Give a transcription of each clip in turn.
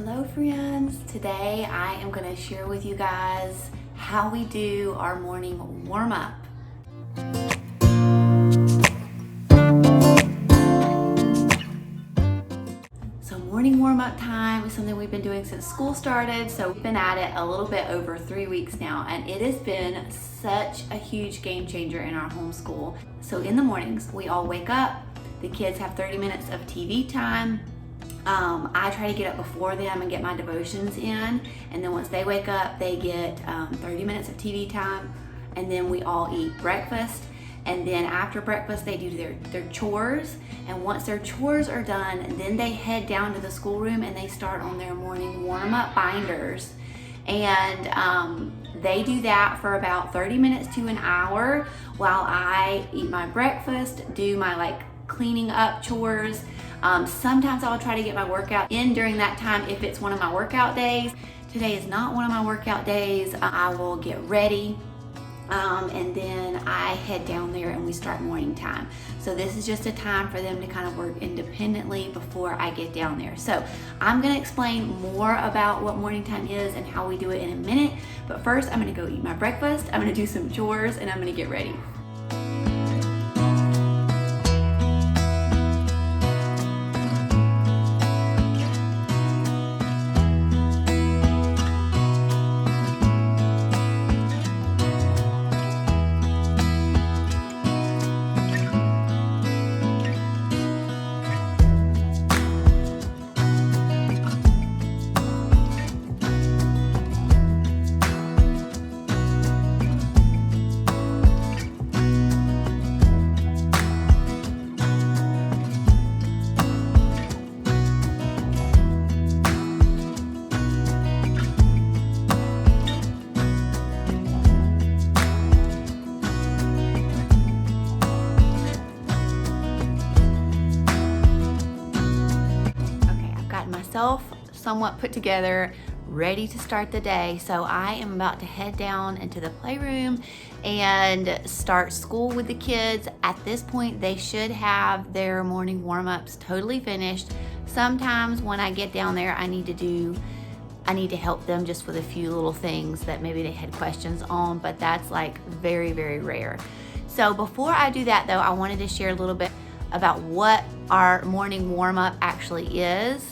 Hello friends, today I am going to share with you guys how we do our morning warm-up. So morning warm-up time is something we've been doing since school started, so we've been at it a little bit over 3 weeks now, and it has been such a huge game changer in our homeschool. So in the mornings, we all wake up, the kids have 30 minutes of TV time. I try to get up before them and get my devotions in, and then once they wake up, they get 30 minutes of TV time, and then we all eat breakfast, and then after breakfast they do their chores, and once their chores are done, then they head down to the schoolroom and they start on their morning warm-up binders, and they do that for about 30 minutes to an hour while I eat my breakfast, do my cleaning up chores. Sometimes I'll try to get my workout in during that time if it's one of my workout days. Today is not one of my workout days. I will get ready and then I head down there and we start morning time. So this is just a time for them to kind of work independently before I get down there. So I'm gonna explain more about what morning time is and how we do it in a minute. But first I'm gonna go eat my breakfast, I'm gonna do some chores, and I'm gonna get ready. Myself somewhat put together, ready to start the day. So I am about to head down into the playroom and start school with the kids. At this point, they should have their morning warm-ups totally finished. Sometimes when I get down there, I need to help them just with a few little things that maybe they had questions on, but that's very, very rare. So before I do that though, I wanted to share a little bit about what our morning warm-up actually is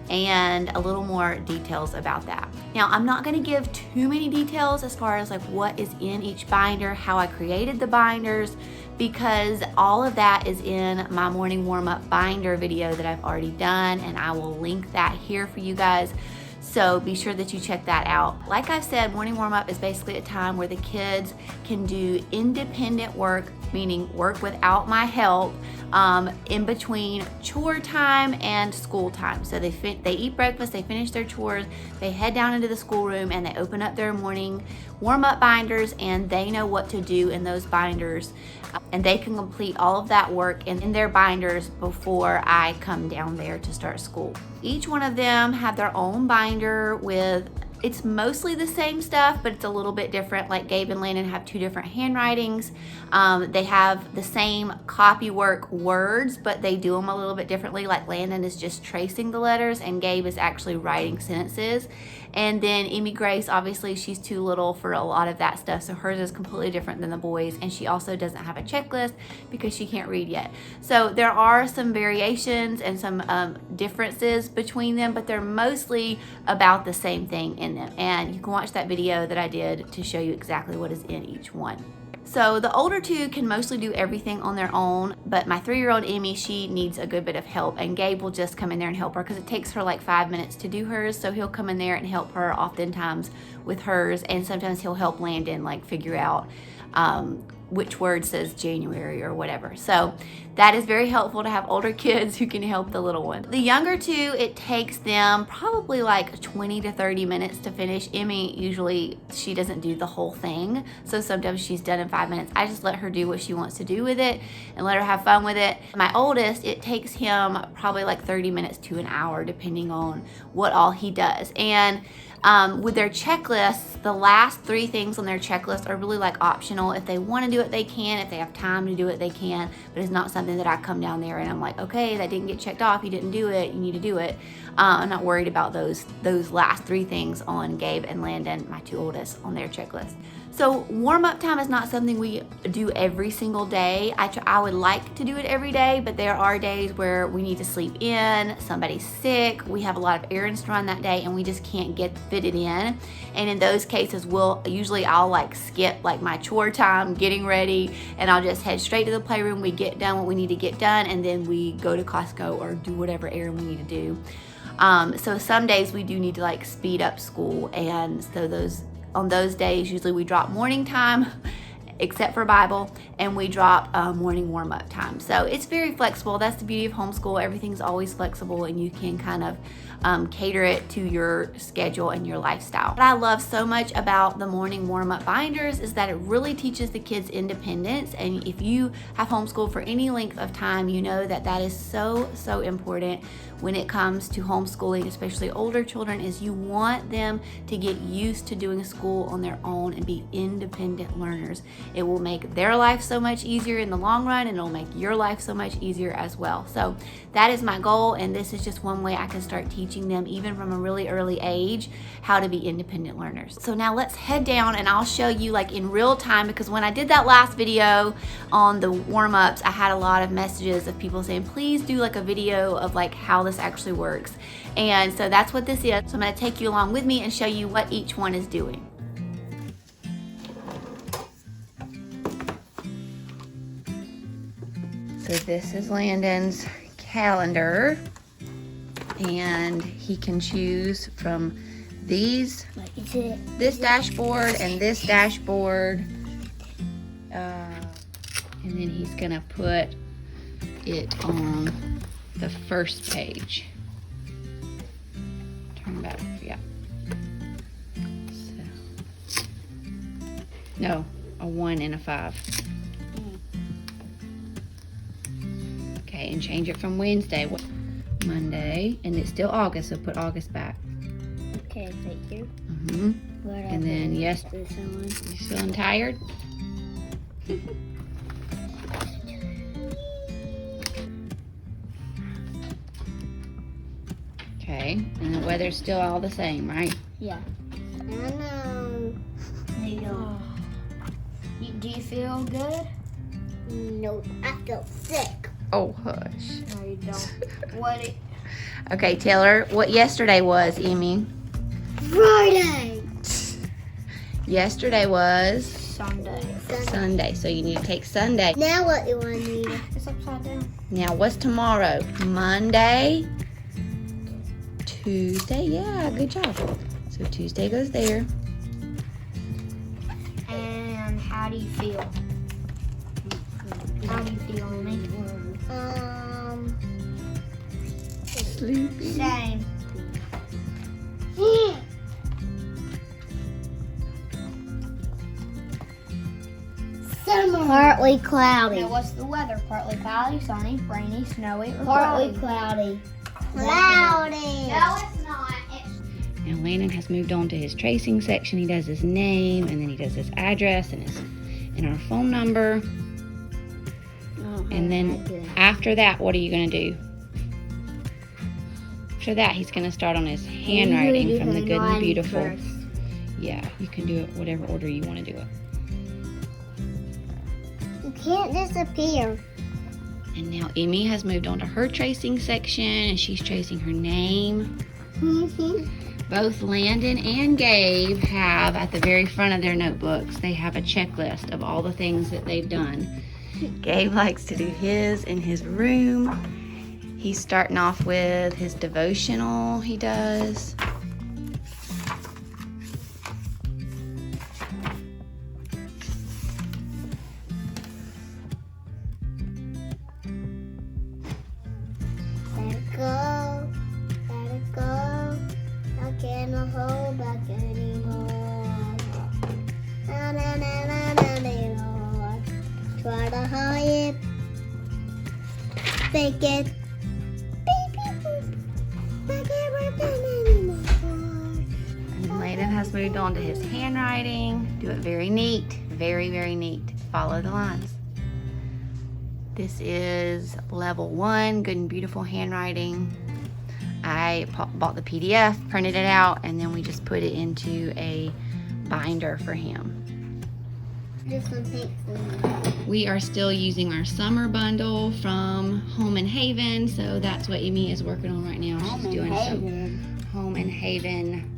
and a little more details about that. Now, I'm not gonna give too many details as far as what is in each binder, how I created the binders, because all of that is in my morning warm-up binder video that I've already done, and I will link that here for you guys. So be sure that you check that out. Like I've said, morning warm-up is basically a time where the kids can do independent work, meaning work without my help, in between chore time and school time. So they eat breakfast, they finish their chores, they head down into the schoolroom, and they open up their morning warm-up binders, and they know what to do in those binders, and they can complete all of that work in their binders before I come down there to start school. Each one of them have their own binder with, it's mostly the same stuff, but it's a little bit different. Like Gabe and Landon have two different handwritings. They have the same copywork words, but they do them a little bit differently. Like Landon is just tracing the letters and Gabe is actually writing sentences. And then Emmy Grace, obviously she's too little for a lot of that stuff, so hers is completely different than the boys, and she also doesn't have a checklist because she can't read yet. So there are some variations and some differences between them, but they're mostly about the same thing in them. And you can watch that video that I did to show you exactly what is in each one. So the older two can mostly do everything on their own, but my 3-year-old Emmy, she needs a good bit of help, and Gabe will just come in there and help her because it takes her 5 minutes to do hers, so he'll come in there and help her oftentimes with hers, and sometimes he'll help Landon figure out which word says January or whatever. So that is very helpful to have older kids who can help the little one. The younger two, it takes them probably 20 to 30 minutes to finish. Emmy, usually she doesn't do the whole thing, so sometimes she's done in 5 minutes. I just let her do what she wants to do with it and let her have fun with it. My oldest, it takes him probably 30 minutes to an hour depending on what all he does. And with their checklists, the last 3 things on their checklist are really optional. If they want to do it, they can. If they have time to do it, they can. But it's not something that I come down there and I'm okay, that didn't get checked off, you didn't do it, you need to do it. I'm not worried about those last 3 things on Gabe and Landon, my 2 oldest, on their checklist. So warm-up time is not something we do every single day. I would like to do it every day, but there are days where we need to sleep in, somebody's sick, we have a lot of errands to run that day, and we just can't fit it in. And in those cases, I'll like skip like my chore time, getting ready, and I'll just head straight to the playroom. We get done what we need to get done, and then we go to Costco or do whatever errand we need to do. So some days we do need to like speed up school, and so on those days, usually we drop morning time, except for Bible, and we drop morning warm-up time. So it's very flexible. That's the beauty of homeschool. Everything's always flexible, and you can kind of cater it to your schedule and your lifestyle. What I love so much about the morning warm-up binders is that it really teaches the kids independence. And if you have homeschooled for any length of time, you know that that is so important when it comes to homeschooling, especially older children, is you want them to get used to doing school on their own and be independent learners. It will make their life so much easier in the long run, and it'll make your life so much easier as well. So that is my goal, and this is just one way I can start teaching them, even from a really early age, how to be independent learners. So now let's head down and I'll show you like in real time, because when I did that last video on the warm-ups, I had a lot of messages of people saying, please do like a video of like how this actually works. And so that's what this is. So I'm going to take you along with me and show you what each one is doing. So this is Landon's calendar, and he can choose from this dashboard and this dashboard, and then he's gonna put it on the first page. Turn back, yeah. So, no, a 1 and a 5. Okay, and change it from Wednesday, Monday, and it's still August, so put August back. Okay, thank you. And then yes, you feeling tired? Okay, and the weather's still all the same, right? Yeah. I know. Do you feel good? Nope, I feel sick. Oh, hush. No, you don't. Okay, Taylor, what yesterday was, Emmy? Friday. Yesterday was? Sunday. So you need to take Sunday. Now what do I need? It's upside down. Now what's tomorrow? Monday? Tuesday? Yeah, good job. So Tuesday goes there. And how do you feel? How do you feel, Amy? Sleepy. Same. Summer. Partly cloudy. Now what's the weather? Partly cloudy, sunny, rainy, snowy, or partly cloudy? Cloudy. No, it's not. Now Landon has moved on to his tracing section. He does his name, and then he does his address and our phone number. And then after that, what are you going to do? After that, he's going to start on his handwriting from the Good and Beautiful. First. Yeah, you can do it whatever order you want to do it. You can't disappear. And now Emmy has moved on to her tracing section, and she's tracing her name. Both Landon and Gabe have, at the very front of their notebooks, they have a checklist of all the things that they've done. Gabe likes to do his in his room. He's starting off with his devotional he does. Let it go, I cannot hold back anymore. Na na na na na na, Lord. Try to hide it, fake it, beep beep boop. I can't work it anymore. And Landon has moved on to his handwriting. Do it very neat, very, very neat. Follow the lines. This is level 1, Good and Beautiful handwriting. I bought the PDF, printed it out, and then we just put it into a binder for him. We are still using our summer bundle from Home and Haven, so that's what Amy is working on right now. She's doing some Home and Haven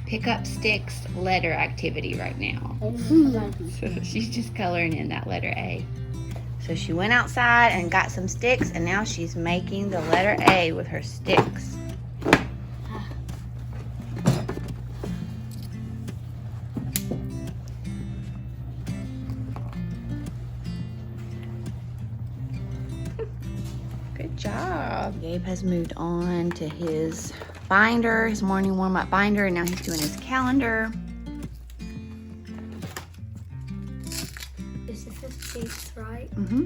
pick up sticks letter activity right now. So she's just coloring in that letter A. So she went outside and got some sticks, and now she's making the letter A with her sticks. Good job. Gabe has moved on to his binder, his morning warm-up binder, and now he's doing his calendar. This is his piece, right? Mm-hmm.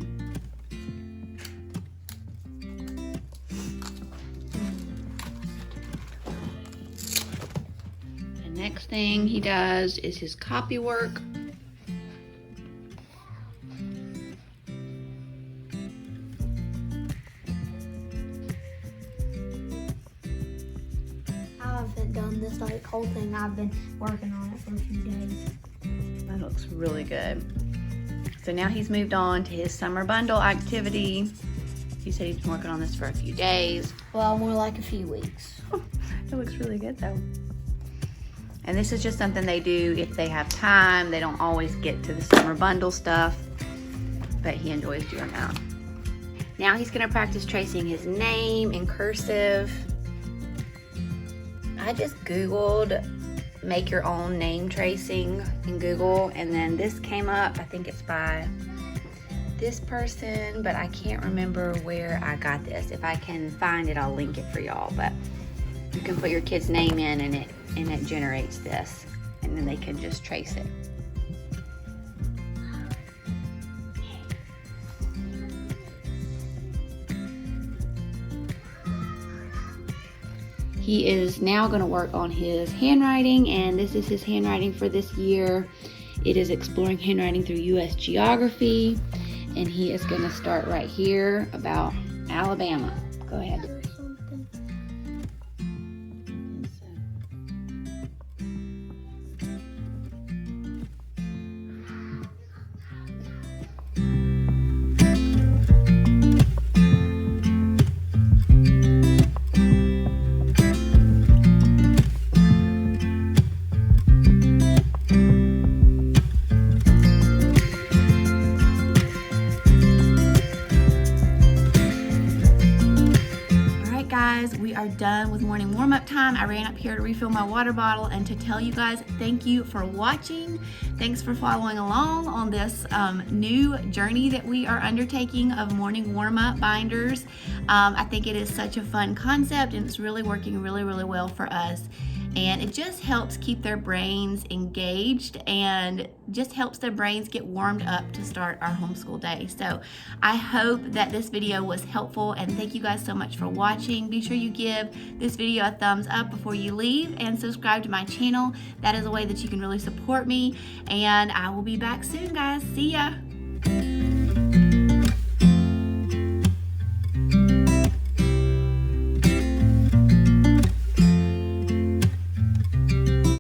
The next thing he does is his copy work. I haven't done this like whole thing. I've been working on it for a few days. That looks really good. So now he's moved on to his summer bundle activity. He said he's been working on this for a few days. Well, more like a few weeks. It looks really good though. And this is just something they do if they have time. They don't always get to the summer bundle stuff, but he enjoys doing that. Now he's gonna practice tracing his name in cursive. I just Googled make your own name tracing in Google, and then this came up. I think it's by this person, but I can't remember where I got this. If I can find it, I'll link it for y'all. But you can put your kid's name in, and it generates this, and then they can just trace it. He is now going to work on his handwriting, and this is his handwriting for this year. It is exploring handwriting through U.S. geography, and he is going to start right here about Alabama. Go ahead. Guys, we are done with morning warm-up time. I ran up here to refill my water bottle and to tell you guys thank you for watching. Thanks for following along on this new journey that we are undertaking of morning warm-up binders. I think it is such a fun concept, and it's really working really well for us. And it just helps keep their brains engaged and just helps their brains get warmed up to start our homeschool day. So I hope that this video was helpful, and thank you guys so much for watching. Be sure you give this video a thumbs up before you leave and subscribe to my channel. That is a way that you can really support me, and I will be back soon, guys. See ya.